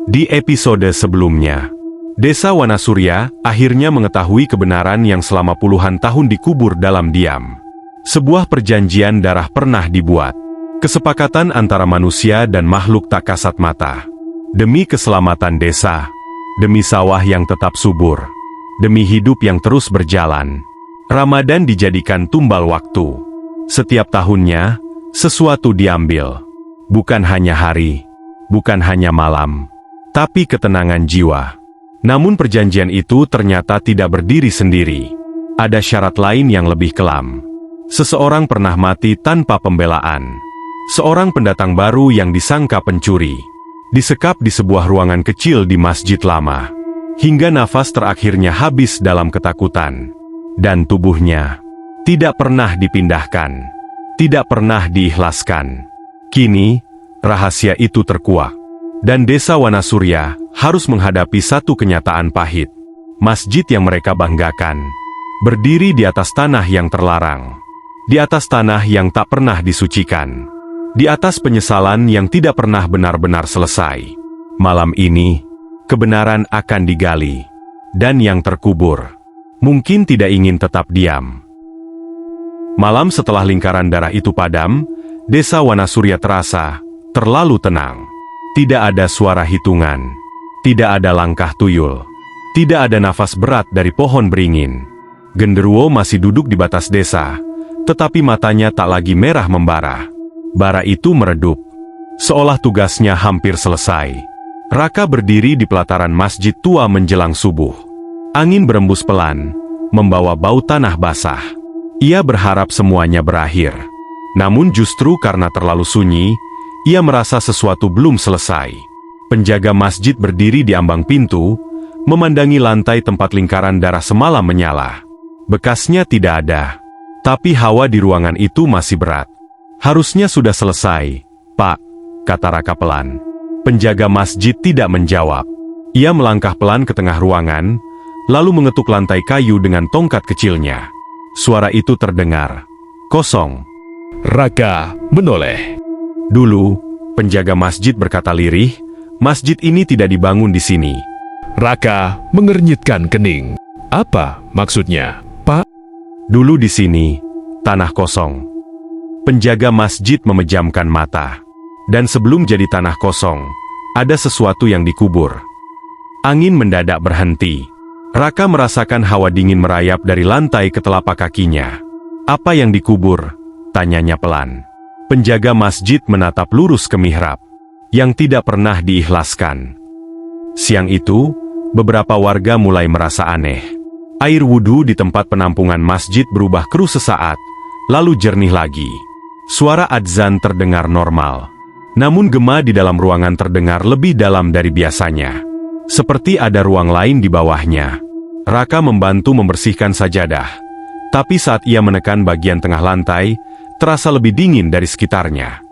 Di episode sebelumnya, Desa Wanasurya akhirnya mengetahui kebenaran yang selama puluhan tahun dikubur dalam diam. Sebuah perjanjian darah pernah dibuat. Kesepakatan antara manusia dan makhluk tak kasat mata. Demi keselamatan desa, demi sawah yang tetap subur, demi hidup yang terus berjalan, Ramadan dijadikan tumbal waktu. Setiap tahunnya, sesuatu diambil. Bukan hanya hari, bukan hanya malam, tapi ketenangan jiwa. Namun perjanjian itu ternyata tidak berdiri sendiri. Ada syarat lain yang lebih kelam. Seseorang pernah mati tanpa pembelaan. Seorang pendatang baru yang disangka pencuri. Disekap di sebuah ruangan kecil di masjid lama. Hingga nafas terakhirnya habis dalam ketakutan. Dan tubuhnya tidak pernah dipindahkan. Tidak pernah diikhlaskan. Kini, rahasia itu terkuak. Dan Desa Wanasurya harus menghadapi satu kenyataan pahit. Masjid yang mereka banggakan berdiri di atas tanah yang terlarang. Di atas tanah yang tak pernah disucikan. Di atas penyesalan yang tidak pernah benar-benar selesai. Malam ini, kebenaran akan digali. Dan yang terkubur mungkin tidak ingin tetap diam. Malam setelah lingkaran darah itu padam, Desa Wanasurya terasa terlalu tenang. Tidak ada suara hitungan. Tidak ada langkah tuyul. Tidak ada nafas berat dari pohon beringin. Genderuwo masih duduk di batas desa, tetapi matanya tak lagi merah membara. Bara itu meredup, seolah tugasnya hampir selesai. Raka berdiri di pelataran masjid tua menjelang subuh. Angin berembus pelan, membawa bau tanah basah. Ia berharap semuanya berakhir. Namun justru karena terlalu sunyi, ia merasa sesuatu belum selesai. Penjaga masjid berdiri di ambang pintu, memandangi lantai tempat lingkaran darah semalam menyala. Bekasnya tidak ada, tapi hawa di ruangan itu masih berat. Harusnya sudah selesai, Pak, kata Raka pelan. Penjaga masjid tidak menjawab. Ia melangkah pelan ke tengah ruangan, lalu mengetuk lantai kayu dengan tongkat kecilnya. Suara itu terdengar, kosong. Raka menoleh. Dulu, penjaga masjid berkata lirih, masjid ini tidak dibangun di sini. Raka mengernyitkan kening. Apa maksudnya, Pak? Dulu di sini, tanah kosong. Penjaga masjid memejamkan mata. Dan sebelum jadi tanah kosong, ada sesuatu yang dikubur. Angin mendadak berhenti. Raka merasakan hawa dingin merayap dari lantai ke telapak kakinya. Apa yang dikubur? Tanyanya pelan. Penjaga masjid menatap lurus ke mihrab, yang tidak pernah diikhlaskan. Siang itu, beberapa warga mulai merasa aneh. Air wudhu di tempat penampungan masjid berubah keruh sesaat, lalu jernih lagi. Suara adzan terdengar normal. Namun gema di dalam ruangan terdengar lebih dalam dari biasanya. Seperti ada ruang lain di bawahnya. Raka membantu membersihkan sajadah. Tapi saat ia menekan bagian tengah lantai, terasa lebih dingin dari sekitarnya.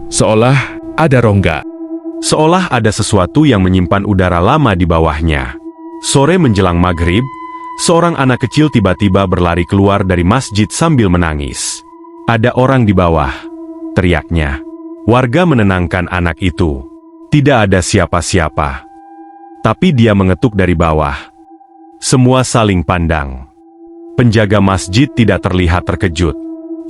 Seolah ada rongga. Seolah ada sesuatu yang menyimpan udara lama di bawahnya. Sore menjelang maghrib, seorang anak kecil tiba-tiba berlari keluar dari masjid sambil menangis. Ada orang di bawah, teriaknya. Warga menenangkan anak itu. Tidak ada siapa-siapa. Tapi dia mengetuk dari bawah. Semua saling pandang. Penjaga masjid tidak terlihat terkejut.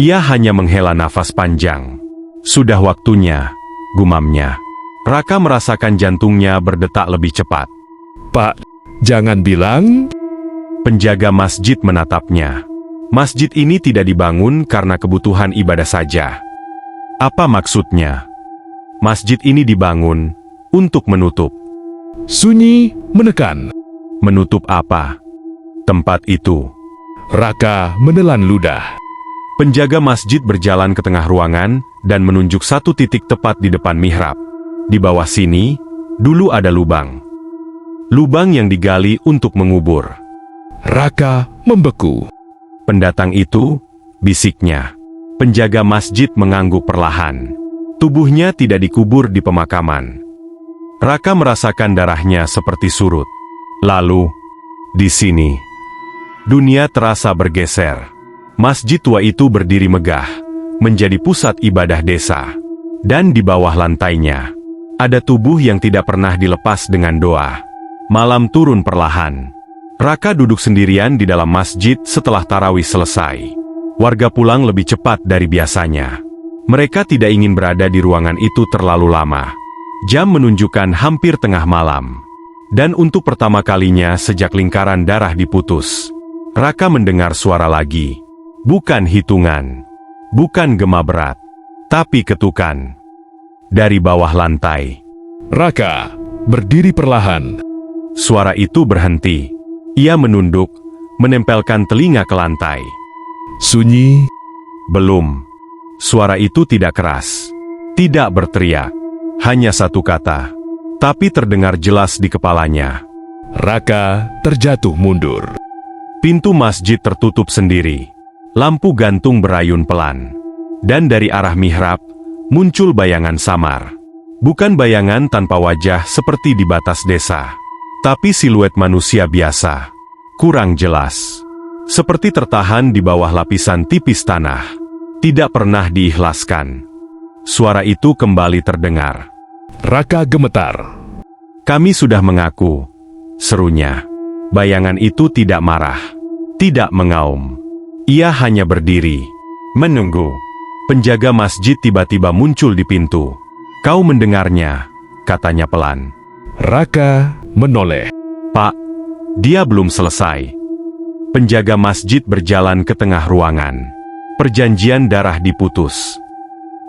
Ia hanya menghela nafas panjang. Sudah waktunya, gumamnya. Raka merasakan jantungnya berdetak lebih cepat. Pak, jangan bilang... Penjaga masjid menatapnya. Masjid ini tidak dibangun karena kebutuhan ibadah saja. Apa maksudnya? Masjid ini dibangun untuk menutup. Sunyi menekan. Menutup apa? Tempat itu. Raka menelan ludah. Penjaga masjid berjalan ke tengah ruangan dan menunjuk satu titik tepat di depan mihrab. Di bawah sini, dulu ada lubang. Lubang yang digali untuk mengubur. Raka membeku. Pendatang itu, bisiknya. Penjaga masjid mengangguk perlahan. Tubuhnya tidak dikubur di pemakaman. Raka merasakan darahnya seperti surut. Lalu, di sini, dunia terasa bergeser. Masjid tua itu berdiri megah, menjadi pusat ibadah desa. Dan di bawah lantainya, Ada tubuh yang tidak pernah dilepas dengan doa. Malam turun perlahan. Raka duduk sendirian di dalam masjid setelah tarawih selesai. Warga pulang lebih cepat dari biasanya. Mereka tidak ingin berada di ruangan itu terlalu lama. Jam menunjukkan hampir tengah malam. Dan untuk pertama kalinya sejak lingkaran darah diputus, Raka mendengar suara lagi. Bukan hitungan. Bukan gema berat. Tapi ketukan. Dari bawah lantai. Raka berdiri perlahan. Suara itu berhenti. Ia menunduk, menempelkan telinga ke lantai. Sunyi. Belum. Suara itu tidak keras. Tidak berteriak. Hanya satu kata. Tapi terdengar jelas di kepalanya. Raka terjatuh mundur. Pintu masjid tertutup sendiri. Lampu gantung berayun pelan. Dan dari arah mihrab, muncul bayangan samar. Bukan bayangan tanpa wajah seperti di batas desa. Tapi siluet manusia biasa. Kurang jelas. Seperti tertahan di bawah lapisan tipis tanah. Tidak pernah diikhlaskan. Suara itu kembali terdengar. Raka gemetar. Kami sudah mengaku, serunya. Bayangan itu tidak marah, tidak mengaum. Ia hanya berdiri, menunggu. Penjaga masjid tiba-tiba muncul di pintu. Kau mendengarnya, katanya pelan. Raka menoleh. Pak, dia belum selesai. Penjaga masjid berjalan ke tengah ruangan. Perjanjian darah diputus.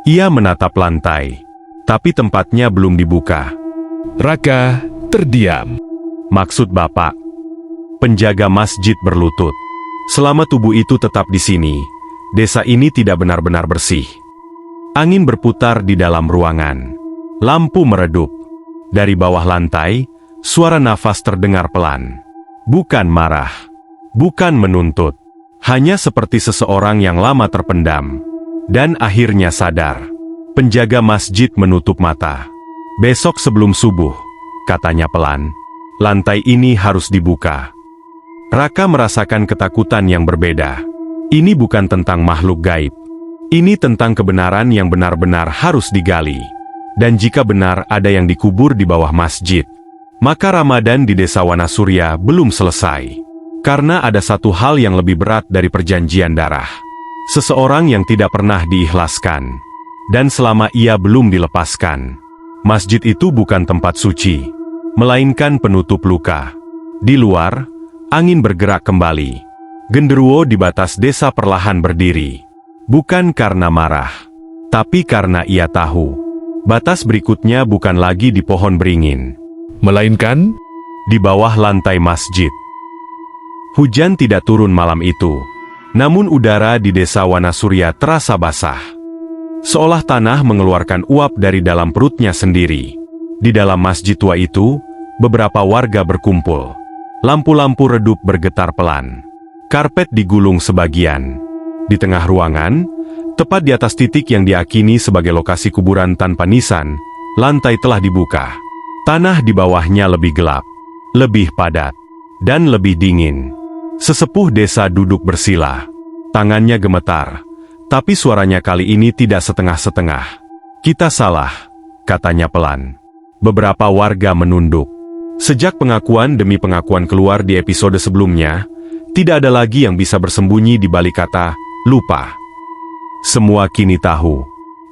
Ia menatap lantai. Tapi tempatnya belum dibuka. Raka terdiam. Maksud Bapak? Penjaga masjid berlutut. Selama tubuh itu tetap di sini, desa ini tidak benar-benar bersih. Angin berputar di dalam ruangan. Lampu meredup. Dari bawah lantai, suara nafas terdengar pelan. Bukan marah. Bukan menuntut. Hanya seperti seseorang yang lama terpendam. Dan akhirnya sadar. Penjaga masjid menutup mata. Besok sebelum subuh, katanya pelan, lantai ini harus dibuka. Raka merasakan ketakutan yang berbeda. Ini bukan tentang makhluk gaib. Ini tentang kebenaran yang benar-benar harus digali. Dan jika benar ada yang dikubur di bawah masjid, maka Ramadan di desa Wanasurya belum selesai. Karena ada satu hal yang lebih berat dari perjanjian darah. Seseorang yang tidak pernah diikhlaskan. Dan selama ia belum dilepaskan, masjid itu bukan tempat suci, melainkan penutup luka. Di luar, angin bergerak kembali. Genderuwo di batas desa perlahan berdiri. Bukan karena marah, tapi karena ia tahu. Batas berikutnya bukan lagi di pohon beringin, melainkan di bawah lantai masjid. Hujan tidak turun malam itu, namun udara di desa Wanasurya terasa basah. Seolah tanah mengeluarkan uap dari dalam perutnya sendiri. Di dalam masjid tua itu, beberapa warga berkumpul. Lampu-lampu redup bergetar pelan. Karpet digulung sebagian. Di tengah ruangan, tepat di atas titik yang diakini sebagai lokasi kuburan tanpa nisan, lantai telah dibuka. Tanah di bawahnya lebih gelap, lebih padat, dan lebih dingin. Sesepuh desa duduk bersila. Tangannya gemetar. Tapi suaranya kali ini tidak setengah-setengah. Kita salah, katanya pelan. Beberapa warga menunduk. Sejak pengakuan demi pengakuan keluar di episode sebelumnya, tidak ada lagi yang bisa bersembunyi di balik kata, lupa. Semua kini tahu.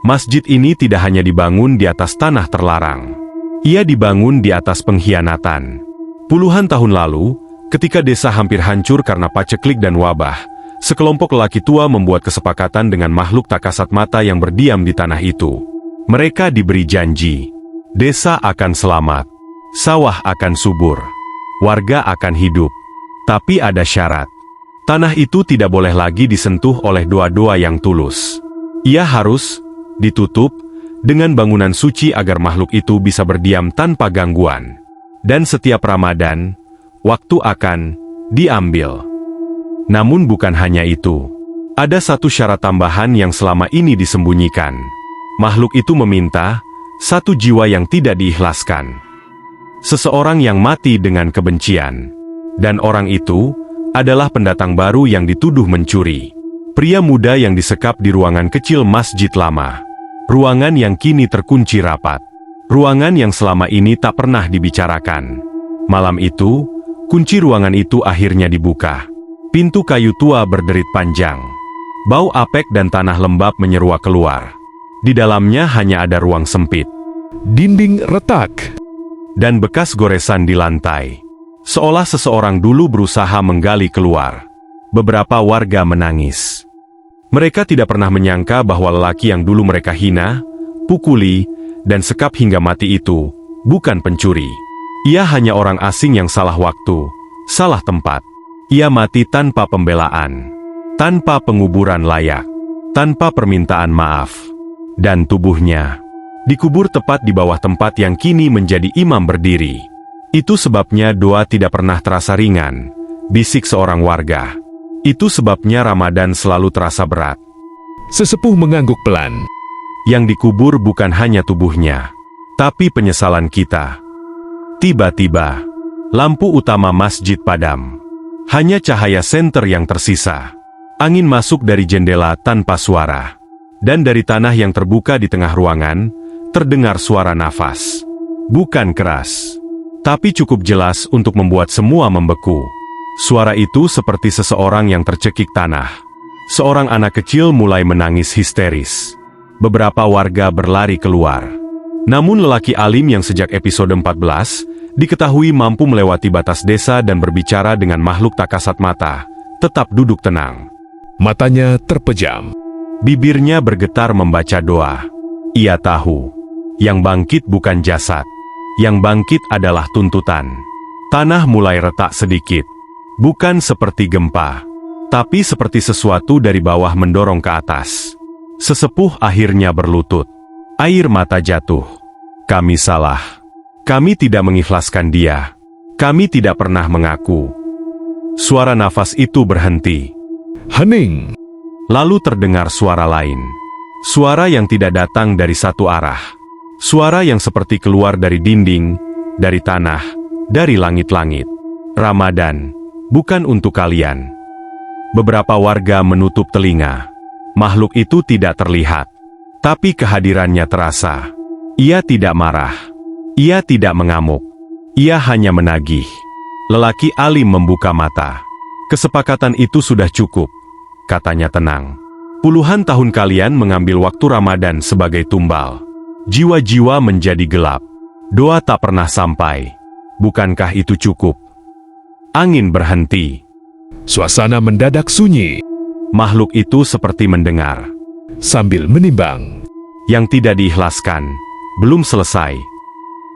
Masjid ini tidak hanya dibangun di atas tanah terlarang. Ia dibangun di atas pengkhianatan. Puluhan tahun lalu, ketika desa hampir hancur karena paceklik dan wabah, sekelompok lelaki tua membuat kesepakatan dengan makhluk tak kasat mata yang berdiam di tanah itu. Mereka diberi janji. Desa akan selamat. Sawah akan subur. Warga akan hidup. Tapi ada syarat. Tanah itu tidak boleh lagi disentuh oleh doa-doa yang tulus. Ia harus ditutup dengan bangunan suci agar makhluk itu bisa berdiam tanpa gangguan. Dan setiap Ramadan, waktu akan diambil. Namun bukan hanya itu. Ada satu syarat tambahan yang selama ini disembunyikan. Makhluk itu meminta satu jiwa yang tidak diikhlaskan. Seseorang yang mati dengan kebencian. Dan orang itu adalah pendatang baru yang dituduh mencuri. Pria muda yang disekap di ruangan kecil masjid lama. Ruangan yang kini terkunci rapat. Ruangan yang selama ini tak pernah dibicarakan. Malam itu, kunci ruangan itu akhirnya dibuka. Pintu kayu tua berderit panjang. Bau apek dan tanah lembab menyeruak keluar. Di dalamnya hanya ada ruang sempit. Dinding retak. Dan bekas goresan di lantai. Seolah seseorang dulu berusaha menggali keluar. Beberapa warga menangis. Mereka tidak pernah menyangka bahwa lelaki yang dulu mereka hina, pukuli, dan sekap hingga mati itu bukan pencuri. Ia hanya orang asing yang salah waktu, salah tempat. Ia mati tanpa pembelaan, tanpa penguburan layak, tanpa permintaan maaf. Dan tubuhnya dikubur tepat di bawah tempat yang kini menjadi imam berdiri. Itu sebabnya doa tidak pernah terasa ringan, bisik seorang warga. Itu sebabnya Ramadan selalu terasa berat. Sesepuh mengangguk pelan. Yang dikubur bukan hanya tubuhnya, tapi penyesalan kita. Tiba-tiba, lampu utama masjid padam. Hanya cahaya senter yang tersisa. Angin masuk dari jendela tanpa suara. Dan dari tanah yang terbuka di tengah ruangan, terdengar suara nafas. Bukan keras, tapi cukup jelas untuk membuat semua membeku. Suara itu seperti seseorang yang tercekik tanah. Seorang anak kecil mulai menangis histeris. Beberapa warga berlari keluar. Namun lelaki alim yang sejak episode 14, diketahui mampu melewati batas desa dan berbicara dengan makhluk tak kasat mata, tetap duduk tenang. Matanya terpejam. Bibirnya bergetar membaca doa. Ia tahu, yang bangkit bukan jasad. Yang bangkit adalah tuntutan. Tanah mulai retak sedikit. Bukan seperti gempa, tapi seperti sesuatu dari bawah mendorong ke atas. Sesepuh akhirnya berlutut. Air mata jatuh. Kami salah. Kami tidak mengikhlaskan dia. Kami tidak pernah mengaku. Suara nafas itu berhenti. Hening. Lalu terdengar suara lain. Suara yang tidak datang dari satu arah. Suara yang seperti keluar dari dinding, dari tanah, dari langit-langit. Ramadan, bukan untuk kalian. Beberapa warga menutup telinga. Makhluk itu tidak terlihat, tapi kehadirannya terasa. Ia tidak marah. Ia tidak mengamuk. Ia hanya menagih. Lelaki alim membuka mata. Kesepakatan itu sudah cukup, katanya tenang. Puluhan tahun kalian mengambil waktu Ramadan sebagai tumbal. Jiwa-jiwa menjadi gelap. Doa tak pernah sampai. Bukankah itu cukup? Angin berhenti. Suasana mendadak sunyi. Makhluk itu seperti mendengar. Sambil menimbang. Yang tidak diikhlaskan, belum selesai.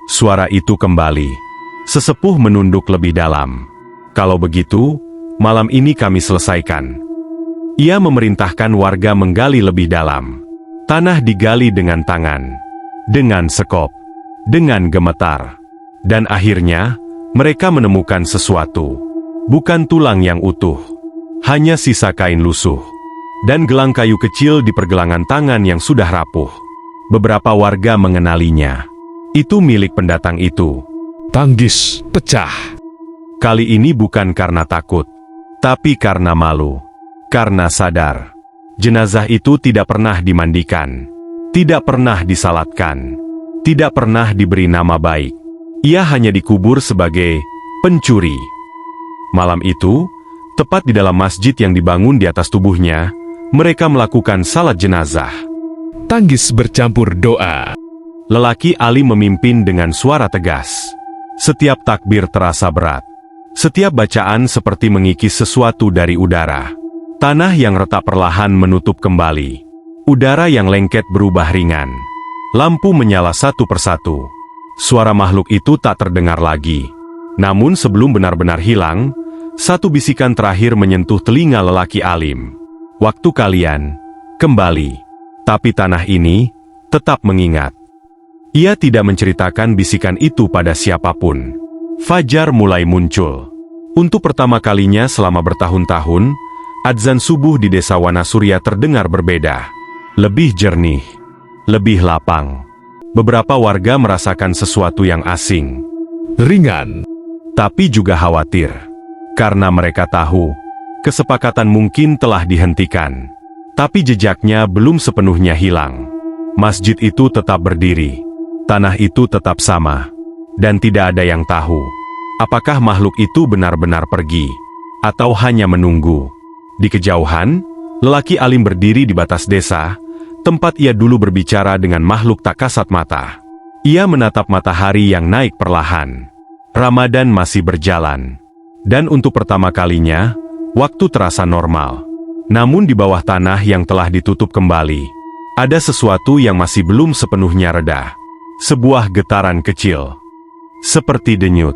Suara itu kembali. Sesepuh menunduk lebih dalam. Kalau begitu, malam ini kami selesaikan. Ia memerintahkan warga menggali lebih dalam. Tanah digali dengan tangan. Dengan sekop, dengan gemetar. Dan akhirnya, mereka menemukan sesuatu. Bukan tulang yang utuh. Hanya sisa kain lusuh. Dan gelang kayu kecil di pergelangan tangan yang sudah rapuh. Beberapa warga mengenalinya. Itu milik pendatang itu. Tanggis pecah. Kali ini bukan karena takut, tapi karena malu. Karena sadar, jenazah itu tidak pernah dimandikan. Tidak pernah disalatkan. Tidak pernah diberi nama baik. Ia hanya dikubur sebagai pencuri. Malam itu, tepat di dalam masjid yang dibangun di atas tubuhnya, mereka melakukan salat jenazah. Tanggis bercampur doa. Lelaki alim memimpin dengan suara tegas. Setiap takbir terasa berat. Setiap bacaan seperti mengikis sesuatu dari udara. Tanah yang retak perlahan menutup kembali. Udara yang lengket berubah ringan. Lampu menyala satu persatu. Suara makhluk itu tak terdengar lagi. Namun sebelum benar-benar hilang, satu bisikan terakhir menyentuh telinga lelaki alim. Waktu kalian kembali. Tapi tanah ini tetap mengingat. Ia tidak menceritakan bisikan itu pada siapapun. Fajar mulai muncul. Untuk pertama kalinya selama bertahun-tahun, adzan subuh di desa Wanasurya terdengar berbeda. Lebih jernih, lebih lapang. Beberapa warga merasakan sesuatu yang asing. Ringan. Tapi juga khawatir. Karena mereka tahu, kesepakatan mungkin telah dihentikan. Tapi jejaknya belum sepenuhnya hilang. Masjid itu tetap berdiri. tanah itu tetap sama. Dan tidak ada yang tahu, apakah makhluk itu benar-benar pergi, atau hanya menunggu. Di kejauhan, lelaki alim berdiri di batas desa, tempat ia dulu berbicara dengan makhluk tak kasat mata. Ia menatap matahari yang naik perlahan. Ramadan masih berjalan. Dan untuk pertama kalinya, waktu terasa normal. Namun di bawah tanah yang telah ditutup kembali, ada sesuatu yang masih belum sepenuhnya reda. Sebuah getaran kecil. Seperti denyut.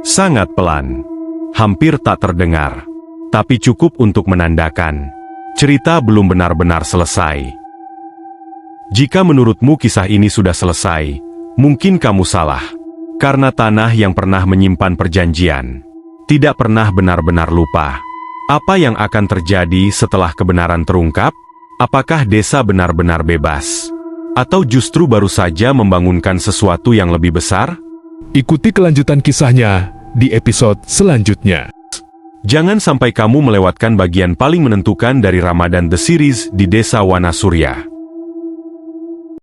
Sangat pelan. Hampir tak terdengar. Tapi cukup untuk menandakan cerita belum benar-benar selesai. Jika menurutmu kisah ini sudah selesai, mungkin kamu salah. Karena tanah yang pernah menyimpan perjanjian tidak pernah benar-benar lupa. Apa yang akan terjadi setelah kebenaran terungkap? Apakah desa benar-benar bebas? Atau justru baru saja membangunkan sesuatu yang lebih besar? Ikuti kelanjutan kisahnya di episode selanjutnya. Jangan sampai kamu melewatkan bagian paling menentukan dari Ramadan The Series di Desa Wanasurya.